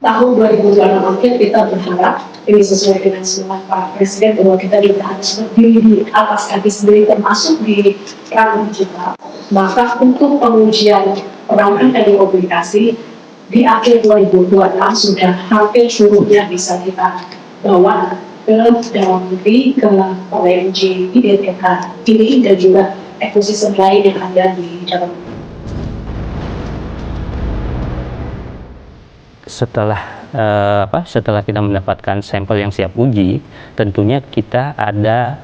tahun 2026 mungkin kita berharap ini sesuai dengan semangat Pak Presiden bahwa kita juga harus berdiri di atas kaki sendiri termasuk di ranah digital. Maka untuk pengujian perangkat telekomunikasi di akhir 2026 sudah hampir seluruhnya bisa kita bawa ke dalam negeri, ke OMG, IDTK ini dan juga ekosistem lain yang ada di dalam. Setelah kita mendapatkan sampel yang siap uji, tentunya kita ada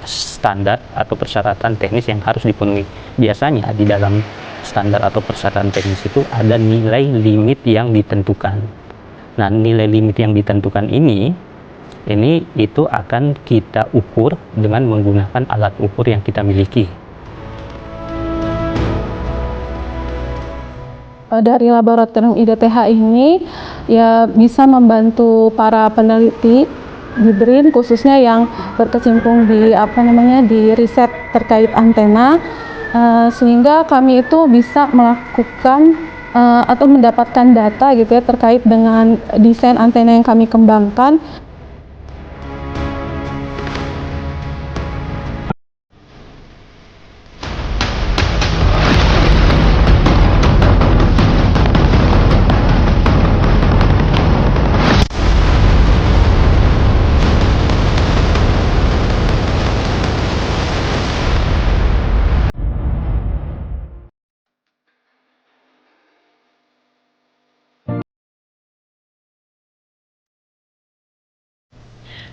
standar atau persyaratan teknis yang harus dipenuhi. Biasanya di dalam standar atau persyaratan teknis itu ada nilai limit yang ditentukan. Nah, nilai limit yang ditentukan ini itu akan kita ukur dengan menggunakan alat ukur yang kita miliki. Dari laboratorium IDTH ini ya bisa membantu para peneliti di BRIN khususnya yang berkecimpung di di riset terkait antena, sehingga kami itu bisa melakukan atau mendapatkan data gitu ya terkait dengan desain antena yang kami kembangkan.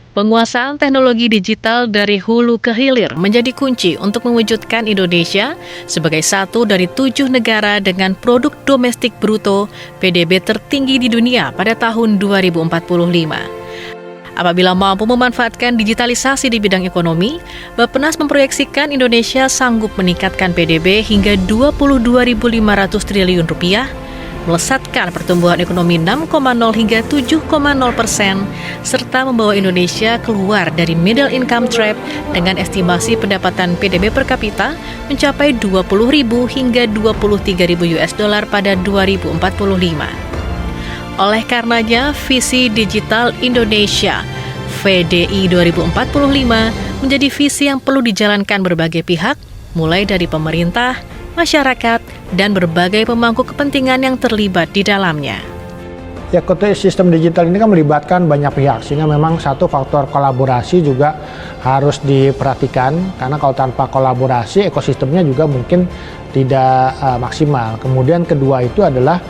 Penguasaan teknologi digital dari hulu ke hilir menjadi kunci untuk mewujudkan Indonesia sebagai satu dari 7 negara dengan produk domestik bruto (PDB) tertinggi di dunia pada tahun 2045. Apabila mampu memanfaatkan digitalisasi di bidang ekonomi, Bappenas memproyeksikan Indonesia sanggup meningkatkan PDB hingga Rp22.500 triliun, melesatkan pertumbuhan ekonomi 6,0 hingga 7,0%, serta membawa Indonesia keluar dari middle income trap dengan estimasi pendapatan PDB per kapita mencapai 20.000 hingga 23.000 US dollar pada 2045. Oleh karenanya, visi Digital Indonesia VDI 2045 menjadi visi yang perlu dijalankan berbagai pihak, mulai dari pemerintah, masyarakat, dan berbagai pemangku kepentingan yang terlibat di dalamnya. Ya, ekosistem digital ini kan melibatkan banyak pihak, sehingga memang satu faktor kolaborasi juga harus diperhatikan, karena kalau tanpa kolaborasi ekosistemnya juga mungkin tidak maksimal. Kemudian kedua itu adalah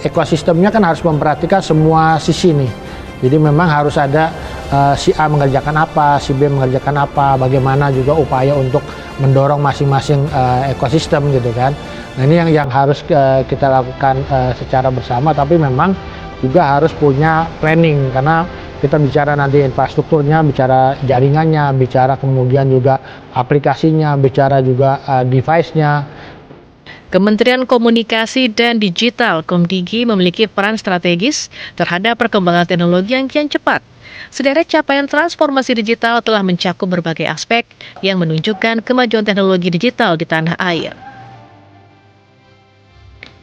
ekosistemnya kan harus memperhatikan semua sisi nih. Jadi memang harus ada si A mengerjakan apa, si B mengerjakan apa, bagaimana juga upaya untuk mendorong masing-masing ekosistem gitu kan. Nah, ini yang harus kita lakukan secara bersama, tapi memang juga harus punya planning, karena kita bicara nanti infrastrukturnya, bicara jaringannya, bicara kemudian juga aplikasinya, bicara juga device-nya. Kementerian Komunikasi dan Digital (Komdigi) memiliki peran strategis terhadap perkembangan teknologi yang kian cepat. Sederet capaian transformasi digital telah mencakup berbagai aspek yang menunjukkan kemajuan teknologi digital di tanah air.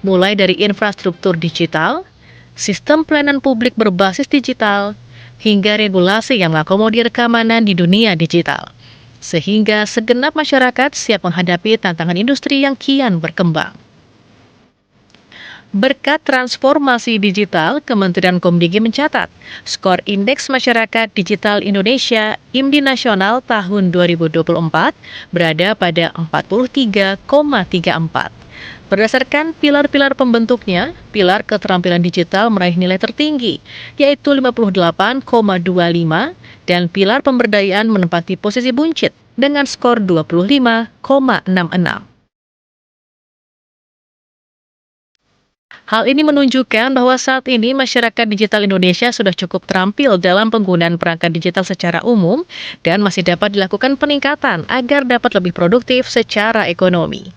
Mulai dari infrastruktur digital, sistem pelayanan publik berbasis digital, hingga regulasi yang mengakomodir keamanan di dunia digital, sehingga segenap masyarakat siap menghadapi tantangan industri yang kian berkembang. Berkat transformasi digital, Kementerian Komdigi mencatat skor Indeks Masyarakat Digital Indonesia IMDI Nasional tahun 2024 berada pada 43,34. Berdasarkan pilar-pilar pembentuknya, pilar keterampilan digital meraih nilai tertinggi, yaitu 58,25, dan pilar pemberdayaan menempati posisi buncit dengan skor 25,66. Hal ini menunjukkan bahwa saat ini masyarakat digital Indonesia sudah cukup terampil dalam penggunaan perangkat digital secara umum dan masih dapat dilakukan peningkatan agar dapat lebih produktif secara ekonomi.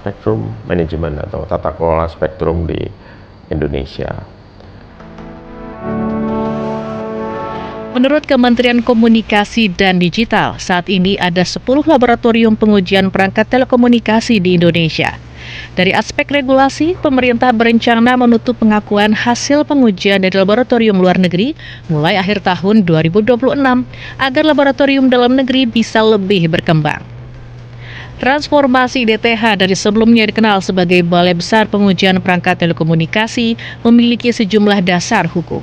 spektrum manajemen atau tata kelola spektrum di Indonesia. Menurut Kementerian Komunikasi dan Digital, saat ini ada 10 laboratorium pengujian perangkat telekomunikasi di Indonesia. Dari aspek regulasi, pemerintah berencana menutup pengakuan hasil pengujian dari laboratorium luar negeri mulai akhir tahun 2026 agar laboratorium dalam negeri bisa lebih berkembang. Transformasi IDTH dari sebelumnya dikenal sebagai Balai Besar Pengujian Perangkat Telekomunikasi memiliki sejumlah dasar hukum.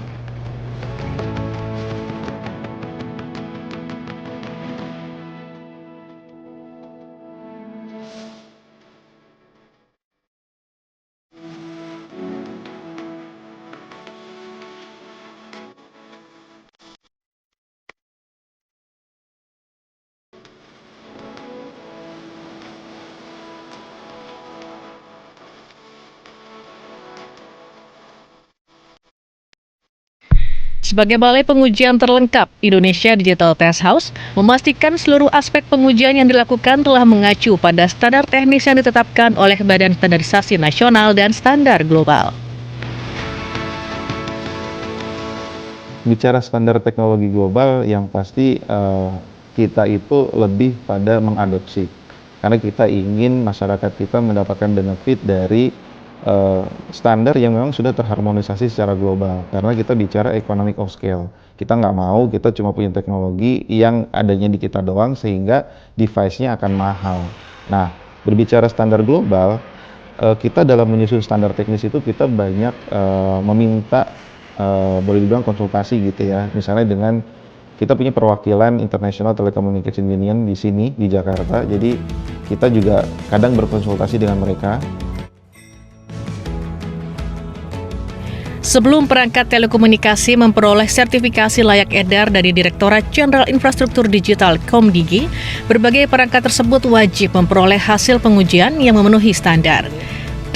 Sebagai balai pengujian terlengkap, Indonesia Digital Test House memastikan seluruh aspek pengujian yang dilakukan telah mengacu pada standar teknis yang ditetapkan oleh Badan Standarisasi Nasional dan Standar Global. Bicara standar teknologi global, yang pasti kita itu lebih pada mengadopsi. Karena kita ingin masyarakat kita mendapatkan benefit dari standar yang memang sudah terharmonisasi secara global. Karena kita bicara economic of scale. Kita nggak mau kita cuma punya teknologi yang adanya di kita doang sehingga device-nya akan mahal. Nah, berbicara standar global, kita dalam menyusun standar teknis itu kita banyak meminta boleh dibilang konsultasi gitu ya. Misalnya dengan kita punya perwakilan International Telecommunication Union di sini di Jakarta. Jadi kita juga kadang berkonsultasi dengan mereka. Sebelum perangkat telekomunikasi memperoleh sertifikasi layak edar dari Direktorat Jenderal Infrastruktur Digital (Komdigi), berbagai perangkat tersebut wajib memperoleh hasil pengujian yang memenuhi standar.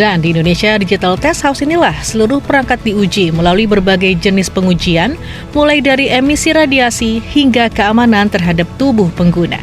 Dan di Indonesia Digital Test House inilah seluruh perangkat diuji melalui berbagai jenis pengujian, mulai dari emisi radiasi hingga keamanan terhadap tubuh pengguna.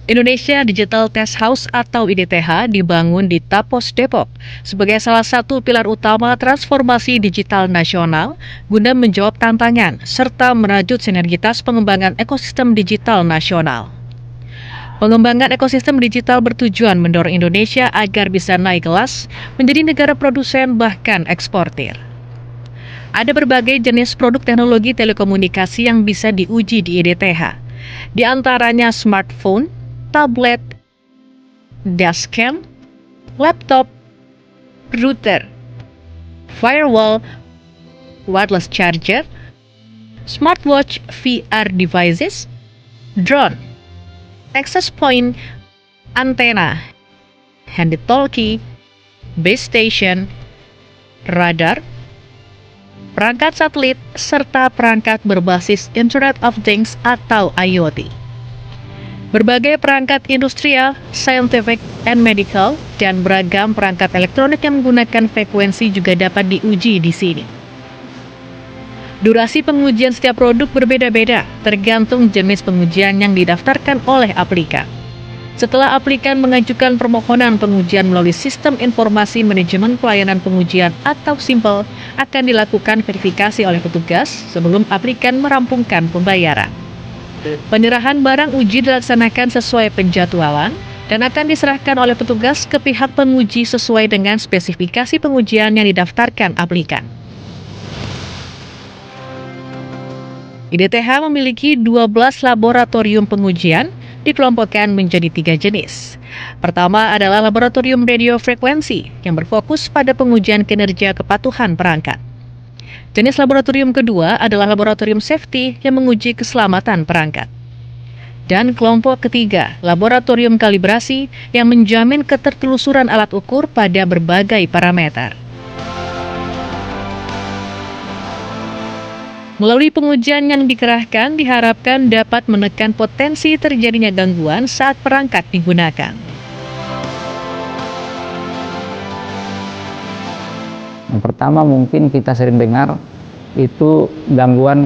Indonesia Digital Test House atau IDTH dibangun di Tapos, Depok sebagai salah satu pilar utama transformasi digital nasional guna menjawab tantangan serta merajut sinergitas pengembangan ekosistem digital nasional. Pengembangan ekosistem digital bertujuan mendorong Indonesia agar bisa naik kelas menjadi negara produsen bahkan eksportir. Ada berbagai jenis produk teknologi telekomunikasi yang bisa diuji di IDTH, di antaranya smartphone, tablet, dashcam, laptop, router, firewall, wireless charger, smartwatch VR devices, drone, access point, antena, handy talkie, base station, radar, perangkat satelit, serta perangkat berbasis Internet of Things atau IoT. Berbagai perangkat industrial, scientific, and medical, dan beragam perangkat elektronik yang menggunakan frekuensi juga dapat diuji di sini. Durasi pengujian setiap produk berbeda-beda, tergantung jenis pengujian yang didaftarkan oleh aplikan. Setelah aplikan mengajukan permohonan pengujian melalui Sistem Informasi Manajemen Pelayanan Pengujian atau SIMPL, akan dilakukan verifikasi oleh petugas sebelum aplikan merampungkan pembayaran. Penyerahan barang uji dilaksanakan sesuai penjadwalan dan akan diserahkan oleh petugas ke pihak penguji sesuai dengan spesifikasi pengujian yang didaftarkan aplikan. IDTH memiliki 12 laboratorium pengujian dikelompokkan menjadi 3 jenis. Pertama adalah laboratorium radio frekuensi yang berfokus pada pengujian kinerja kepatuhan perangkat. Jenis laboratorium kedua adalah laboratorium safety yang menguji keselamatan perangkat. Dan kelompok ketiga, laboratorium kalibrasi yang menjamin ketertelusuran alat ukur pada berbagai parameter. Melalui pengujian yang dikerahkan, diharapkan dapat menekan potensi terjadinya gangguan saat perangkat digunakan. Yang pertama mungkin kita sering dengar itu gangguan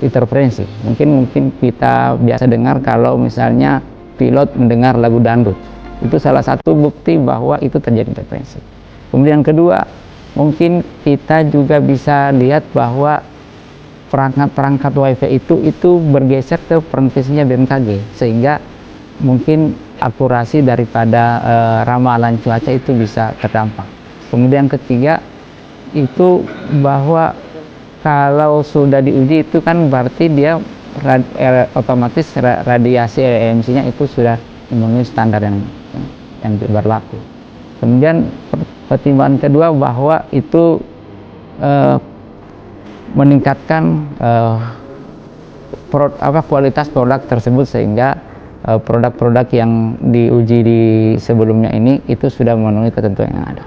interferensi. Mungkin kita biasa dengar kalau misalnya pilot mendengar lagu dangdut. Itu salah satu bukti bahwa itu terjadi interferensi. Kemudian kedua, mungkin kita juga bisa lihat bahwa perangkat-perangkat WiFi itu bergeser ke frekuensinya BMKG, sehingga mungkin akurasi daripada ramalan cuaca itu bisa terdampak. Kemudian ketiga itu bahwa kalau sudah diuji itu kan berarti dia otomatis radiasi emisinya itu sudah memenuhi standar yang berlaku. Kemudian pertimbangan kedua bahwa itu meningkatkan kualitas produk tersebut, sehingga produk-produk yang diuji di sebelumnya ini itu sudah memenuhi ketentuan yang ada.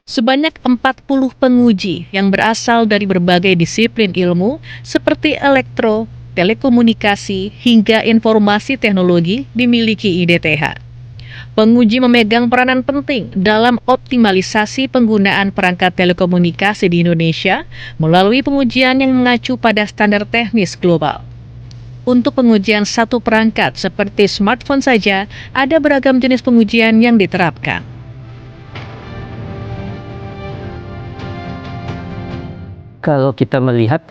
Sebanyak 40 penguji yang berasal dari berbagai disiplin ilmu seperti elektro, telekomunikasi, hingga informasi teknologi dimiliki IDTH. Penguji memegang peranan penting dalam optimalisasi penggunaan perangkat telekomunikasi di Indonesia melalui pengujian yang mengacu pada standar teknis global. Untuk pengujian satu perangkat seperti smartphone saja, ada beragam jenis pengujian yang diterapkan. Kalau kita melihat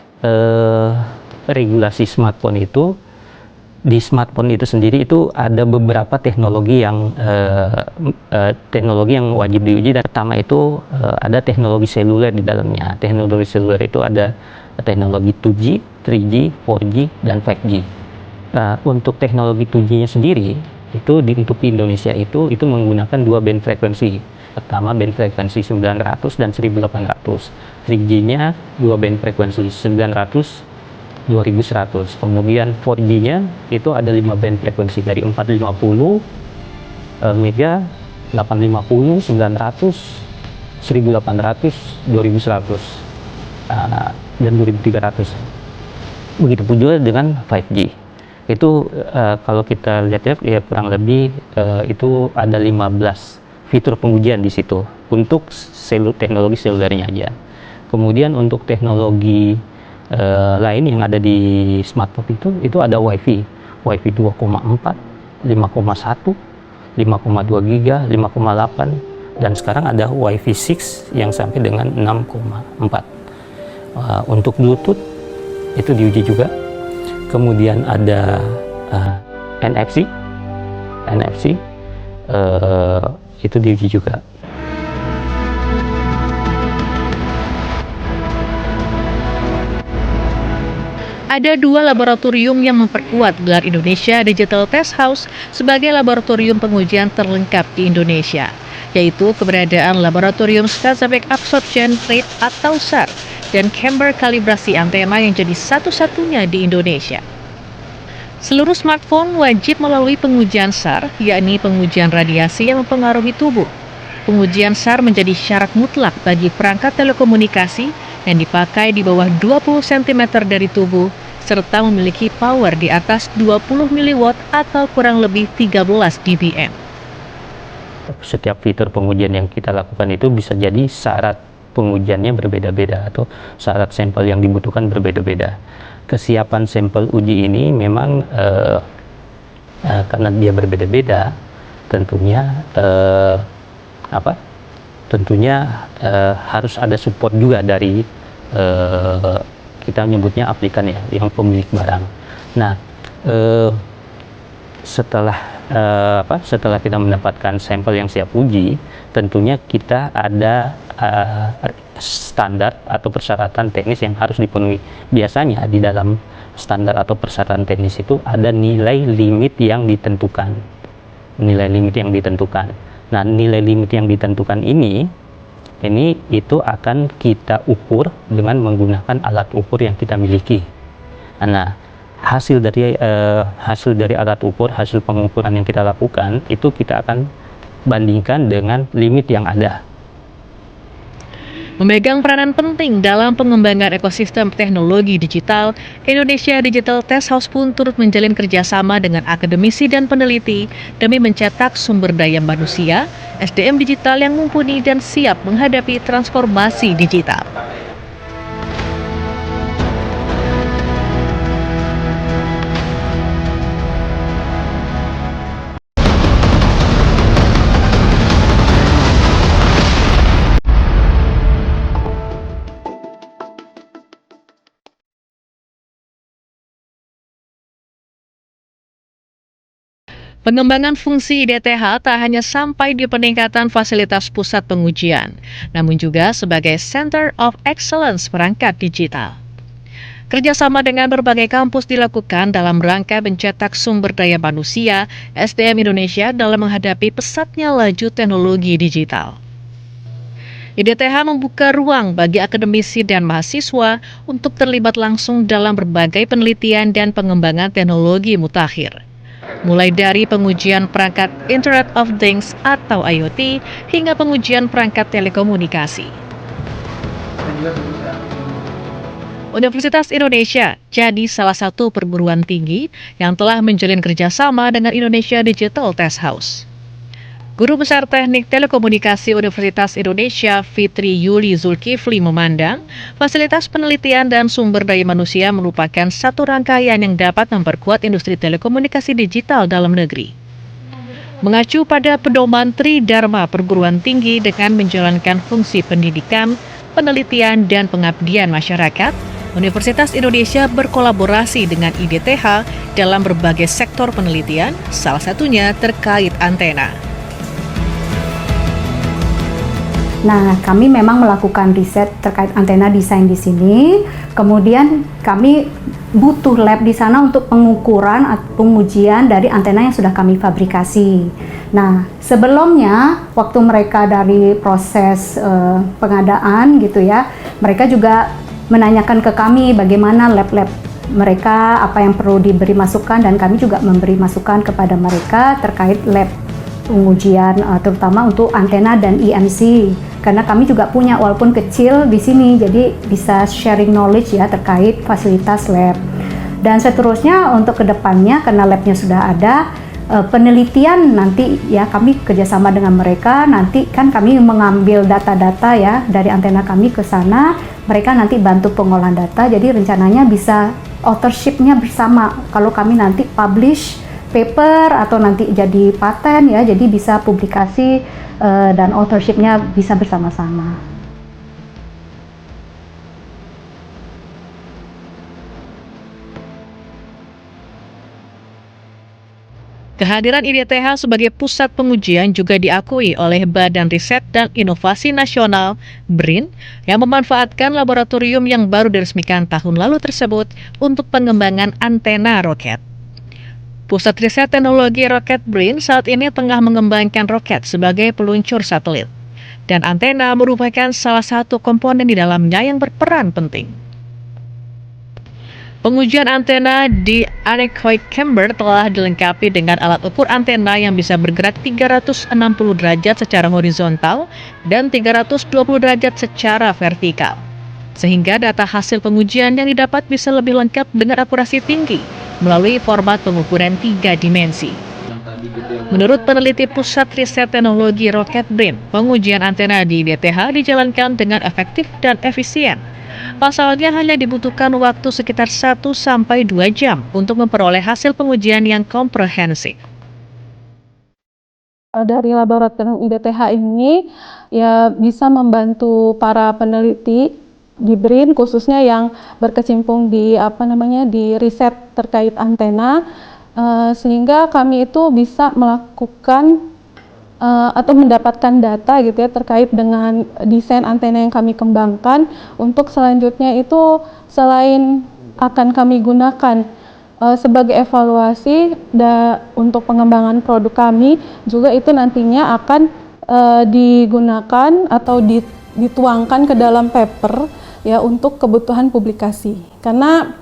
regulasi smartphone itu, di smartphone itu sendiri itu ada beberapa teknologi yang wajib diuji. Dan pertama itu ada teknologi seluler di dalamnya. Teknologi seluler itu ada teknologi 2G, 3G, 4G, dan 5G. Untuk teknologi 2G-nya sendiri itu untuk Indonesia itu menggunakan dua band frekuensi. Pertama band frekuensi 900 dan 1800. 3G-nya dua band frekuensi 900 2100. Kemudian 4G-nya itu ada 5 band frekuensi dari 450 mega, 850, 900, 1800, 2100 dan 2300. Begitu pun juga dengan 5G. Itu kalau kita lihat ya kurang lebih itu ada 15 fitur pengujian di situ untuk teknologi selulernya aja. Kemudian untuk teknologi lain yang ada di smartphone itu ada WiFi 2,4, 5,1, 5,2 giga, 5,8, dan sekarang ada WiFi 6 yang sampai dengan 6,4. Untuk Bluetooth itu diuji juga. Kemudian ada NFC itu diuji juga. Ada dua laboratorium yang memperkuat gelar Indonesia Digital Test House sebagai laboratorium pengujian terlengkap di Indonesia, yaitu keberadaan Laboratorium Skazabek Absorption Rate atau SAR dan Camber kalibrasi antena yang jadi satu-satunya di Indonesia. Seluruh smartphone wajib melalui pengujian SAR, yakni pengujian radiasi yang mempengaruhi tubuh. Pengujian SAR menjadi syarat mutlak bagi perangkat telekomunikasi yang dipakai di bawah 20 cm dari tubuh, serta memiliki power di atas 20 mW atau kurang lebih 13 dBm. Setiap fitur pengujian yang kita lakukan itu bisa jadi syarat pengujiannya berbeda-beda atau syarat sampel yang dibutuhkan berbeda-beda. Kesiapan sampel uji ini memang karena dia berbeda-beda, tentunya harus ada support juga dari kita menyebutnya aplikan ya, yang pemilik barang. Nah, setelah kita mendapatkan sampel yang siap uji, tentunya kita ada standar atau persyaratan teknis yang harus dipenuhi. Biasanya di dalam standar atau persyaratan teknis itu ada nilai limit yang ditentukan. Nah, nilai limit yang ditentukan ini itu akan kita ukur dengan menggunakan alat ukur yang kita miliki. Nah, hasil dari alat ukur, hasil pengukuran yang kita lakukan itu kita akan bandingkan dengan limit yang ada. Memegang peranan penting dalam pengembangan ekosistem teknologi digital, Indonesia Digital Test House pun turut menjalin kerjasama dengan akademisi dan peneliti demi mencetak sumber daya manusia, SDM digital yang mumpuni dan siap menghadapi transformasi digital. Pengembangan fungsi IDTH tak hanya sampai di peningkatan fasilitas pusat pengujian, namun juga sebagai Center of Excellence perangkat digital. Kerjasama dengan berbagai kampus dilakukan dalam rangka mencetak sumber daya manusia SDM Indonesia dalam menghadapi pesatnya laju teknologi digital. IDTH membuka ruang bagi akademisi dan mahasiswa untuk terlibat langsung dalam berbagai penelitian dan pengembangan teknologi mutakhir. Mulai dari pengujian perangkat Internet of Things atau IoT hingga pengujian perangkat telekomunikasi. Universitas Indonesia jadi salah satu perguruan tinggi yang telah menjalin kerjasama dengan Indonesia Digital Test House. Guru Besar Teknik Telekomunikasi Universitas Indonesia Fitri Yuli Zulkifli memandang fasilitas penelitian dan sumber daya manusia merupakan satu rangkaian yang dapat memperkuat industri telekomunikasi digital dalam negeri. Mengacu pada pedoman Tridharma perguruan tinggi dengan menjalankan fungsi pendidikan, penelitian, dan pengabdian masyarakat, Universitas Indonesia berkolaborasi dengan IDTH dalam berbagai sektor penelitian, salah satunya terkait antena. Nah, kami memang melakukan riset terkait antena desain di sini. Kemudian kami butuh lab di sana untuk pengukuran atau pengujian dari antena yang sudah kami fabrikasi. Nah, sebelumnya waktu mereka dari proses pengadaan gitu ya, mereka juga menanyakan ke kami bagaimana lab-lab mereka, apa yang perlu diberi masukan, dan kami juga memberi masukan kepada mereka terkait lab pengujian terutama untuk antena dan EMC, karena kami juga punya walaupun kecil di sini, jadi bisa sharing knowledge ya terkait fasilitas lab. Dan seterusnya untuk kedepannya karena labnya sudah ada, penelitian nanti ya kami kerjasama dengan mereka, nanti kan kami mengambil data-data ya dari antena kami ke sana, mereka nanti bantu pengolahan data, jadi rencananya bisa authorship-nya bersama kalau kami nanti publish paper atau nanti jadi paten ya, jadi bisa publikasi dan authorship-nya bisa bersama-sama. Kehadiran IDTH sebagai pusat pengujian juga diakui oleh Badan Riset dan Inovasi Nasional (BRIN) yang memanfaatkan laboratorium yang baru diresmikan tahun lalu tersebut untuk pengembangan antena roket. Pusat Riset Teknologi Roket BRIN saat ini tengah mengembangkan roket sebagai peluncur satelit, dan antena merupakan salah satu komponen di dalamnya yang berperan penting. Pengujian antena di Anechoic Chamber telah dilengkapi dengan alat ukur antena yang bisa bergerak 360 derajat secara horizontal dan 320 derajat secara vertikal, sehingga data hasil pengujian yang didapat bisa lebih lengkap dengan akurasi tinggi melalui format pengukuran 3 dimensi. Menurut peneliti Pusat Riset Teknologi Roket BRIN, pengujian antena di IDTH dijalankan dengan efektif dan efisien. Pasalnya hanya dibutuhkan waktu sekitar 1-2 jam untuk memperoleh hasil pengujian yang komprehensif. Dari laboratorium IDTH ini ya bisa membantu para peneliti di BRIN khususnya yang berkecimpung di di riset terkait antena, sehingga kami itu bisa melakukan atau mendapatkan data gitu ya terkait dengan desain antena yang kami kembangkan untuk selanjutnya itu selain akan kami gunakan sebagai evaluasi untuk pengembangan produk kami, juga itu nantinya akan digunakan atau dituangkan ke dalam paper ya untuk kebutuhan publikasi. Karena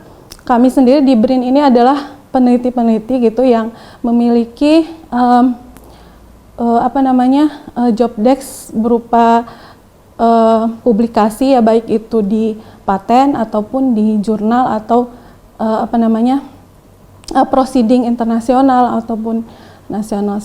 kami sendiri di BRIN ini adalah peneliti-peneliti gitu yang memiliki job desk berupa publikasi ya, baik itu di paten ataupun di jurnal atau proceeding internasional ataupun nasional.